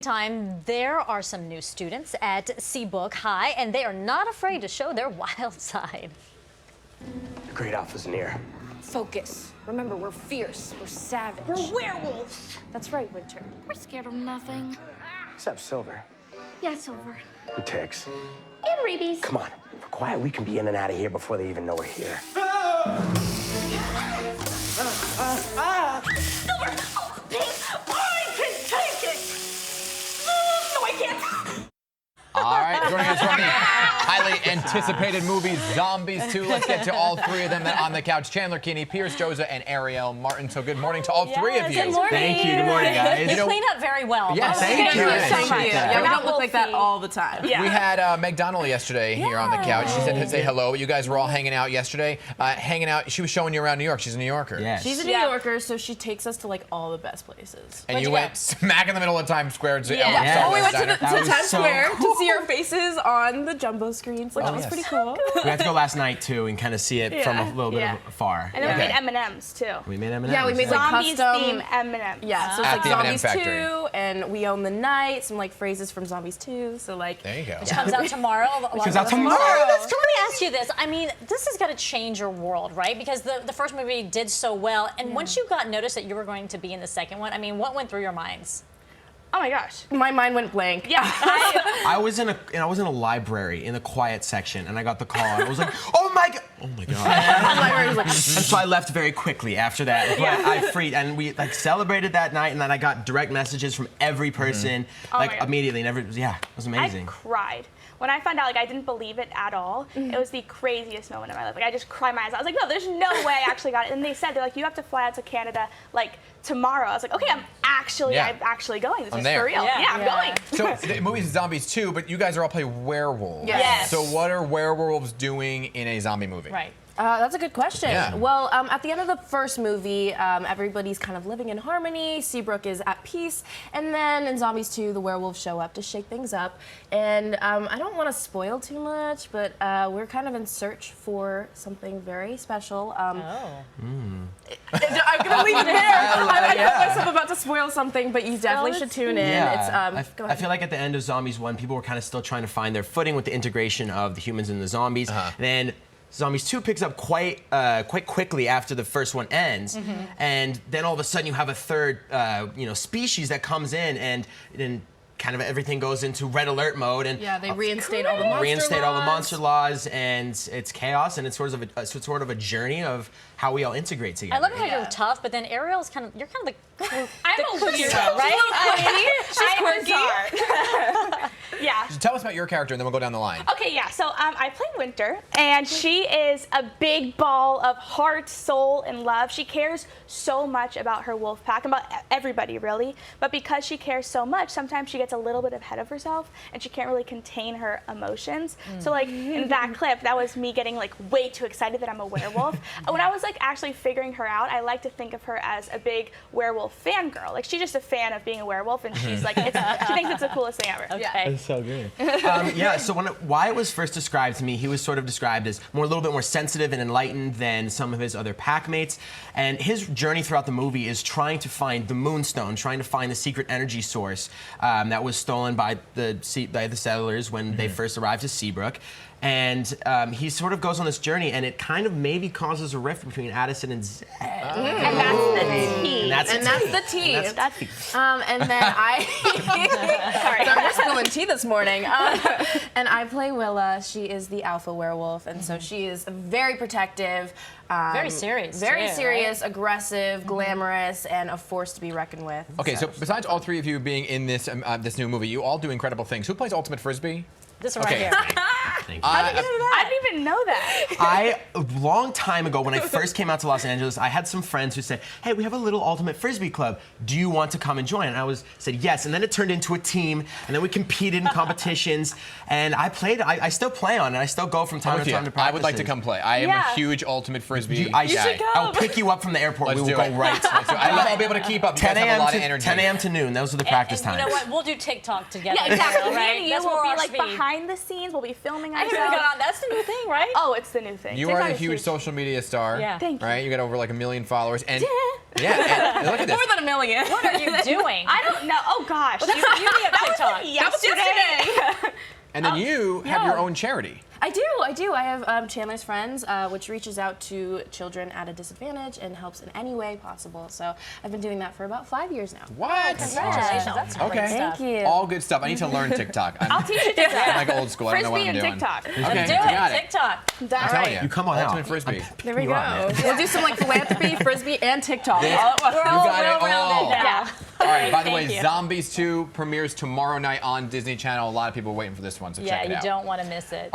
There are some new students at Seabrook High, and they are not afraid to show their wild side. The great alpha's near. Focus. Remember, we're fierce. We're savage. We're werewolves. That's right, Wynter. We're scared of nothing. Except Silver. Yeah, Silver. And Ticks. And rabies. Come on. If we're quiet, we can be in and out of here before they even know we're here. Silver! Oh, Pink! I can take it! No, I can't. All right, joining us from the highly anticipated movie Zombies 2. Let's get to all three of them on the couch. Chandler Kinney, Pearce, Joza, and Ariel Martin. So good morning to all three of you. Good morning. Thank you. Good morning, guys. You clean up very well. Yeah, thank you. So much. Yeah, we don't look like that all the time. We had Meg Donnelly yesterday here on the couch. She said to say hello. You guys were all hanging out yesterday. Hanging out. She was showing you around New York. She's a New Yorker. Yes. She's a New Yorker, so she takes us to like all the best places. And you went smack in the middle of Times Square to Oh, we went to Times so Square to see our faces on the jumbo screens. Like, that was pretty cool. We had to go last night too and kind of see it from a little bit of afar. And then we made M&Ms too. We made M&Ms. Yeah, we made like Zombies custom theme M&Ms. Yeah, so it's At like the M&M Zombies factory. 2, and We Own the Night, some like phrases from Zombies 2. So like, there you go. Which comes out tomorrow. It comes out tomorrow. Let me ask you this. I mean, this has got to change your world, right? Because the first movie did so well, and once you got noticed that you were going to be in the second one, I mean, what went through your minds? Oh my gosh. my mind went blank. Yeah. I was in a library in the quiet section, and I got the call. And I was like, oh my god. And so I left very quickly after that. But I freed, and we like celebrated that night, and then I got direct messages from every person, like immediately. And it was amazing. I cried. When I found out, like, I didn't believe it at all. It was the craziest moment of my life. Like, I just cried my eyes out. I was like, no, there's no way I actually got it. And they're like, you have to fly out to Canada, like, tomorrow. I was like, okay, I'm actually going. This is there. for real. Yeah, I'm going. So the movie's Zombies 2, but you guys are all playing werewolves. Yes. So what are werewolves doing in a zombie movie? Right. That's a good question. Yeah. Well, at the end of the first movie, everybody's kind of living in harmony. Seabrook is at peace. And then in Zombies 2, the werewolves show up to shake things up. And I don't want to spoil too much, but we're kind of in search for something very special. I'm going to leave it there. I felt myself about to spoil something, but you definitely should tune in. Yeah. I feel like at the end of Zombies 1, people were kind of still trying to find their footing with the integration of the humans and the zombies. And then Zombies 2 picks up quite quickly after the first one ends, and then all of a sudden you have a third, species that comes in, and then kind of everything goes into red alert mode, and they reinstate all the monster laws, and it's chaos, and it's sort of a journey of how we all integrate together. I love how you're tough, but then Ariel's you're kind of the I'm a weirdo, right? She's quirky. Yeah. Tell us about your character, and then we'll go down the line. Okay, yeah, so I play Wynter, and she is a big ball of heart, soul, and love. She cares so much about her wolf pack, about everybody, really. But because she cares so much, sometimes she gets a little bit ahead of herself, and she can't really contain her emotions. So, like, in that clip, that was me getting, like, way too excited that I'm a werewolf. When I was, like, actually figuring her out, I like to think of her as a big werewolf fangirl. Like, she's just a fan of being a werewolf, and she's, like, she thinks it's the coolest thing ever. Okay. That's so good. So when Wyatt was first described to me, he was sort of described as a little bit more sensitive and enlightened than some of his other pack mates. And his journey throughout the movie is trying to find the Moonstone, trying to find the secret energy source that was stolen by the settlers when they first arrived to Seabrook. And he sort of goes on this journey, and it kind of maybe causes a rift between Addison and Zed. And that's the tea. And that's the tea. And then sorry, so I'm just spilling tea this morning. And I play Wila. She is the alpha werewolf, and so she is very protective. Very serious. Very too, serious, aggressive, glamorous, and a force to be reckoned with. Okay, so besides all three of you being in this this new movie, you all do incredible things. Who plays Ultimate Frisbee? This one right here. Thank you. I didn't even know that. A long time ago, when I first came out to Los Angeles, I had some friends who said, hey, we have a little Ultimate Frisbee club. Do you want to come and join? And I said yes, and then it turned into a team, and then we competed in competitions, and I still play on it. I still go from time to time to practice. I would like to come play. I am a huge Ultimate Frisbee guy. I'll pick you up from the airport. Let's we will do go it. right. I'll be able to keep up. 10 a lot of energy. 10 a.m. to noon. Those are the practice times. You know what? We'll do TikTok together. Yeah, exactly. Right? You will be like behind the scenes. We'll be filming I haven't gone on. That's the new thing, right? Oh, it's the new thing. You are TikTok the is huge social media star. Yeah. Thank you. Right? You got over like 1 million followers. And yeah, and look at this. More than 1 million. What are you doing? I don't know. Oh gosh. That's the beauty of TikTok. Yesterday. And then you have your own charity. I do. I have Chandler's Friends, which reaches out to children at a disadvantage and helps in any way possible. So I've been doing that for about 5 years now. What? Congratulations. That's great Okay. stuff. Thank you. All good stuff. I need to learn TikTok. I'll teach you TikTok. I'm like old school. I don't know what Frisbee I'm and doing. TikTok. Okay, Do got it. it. TikTok. I'm telling you. You come on out. Ultimate Frisbee. There we You are, go. man. We'll do some like philanthropy, frisbee, and TikTok. We're You all got it well-rounded all. now. Yeah. All right, by the way, Thank you. Zombies 2 premieres tomorrow night on Disney Channel. A lot of people are waiting for this one, so Yeah, check it you out. don't want to miss it.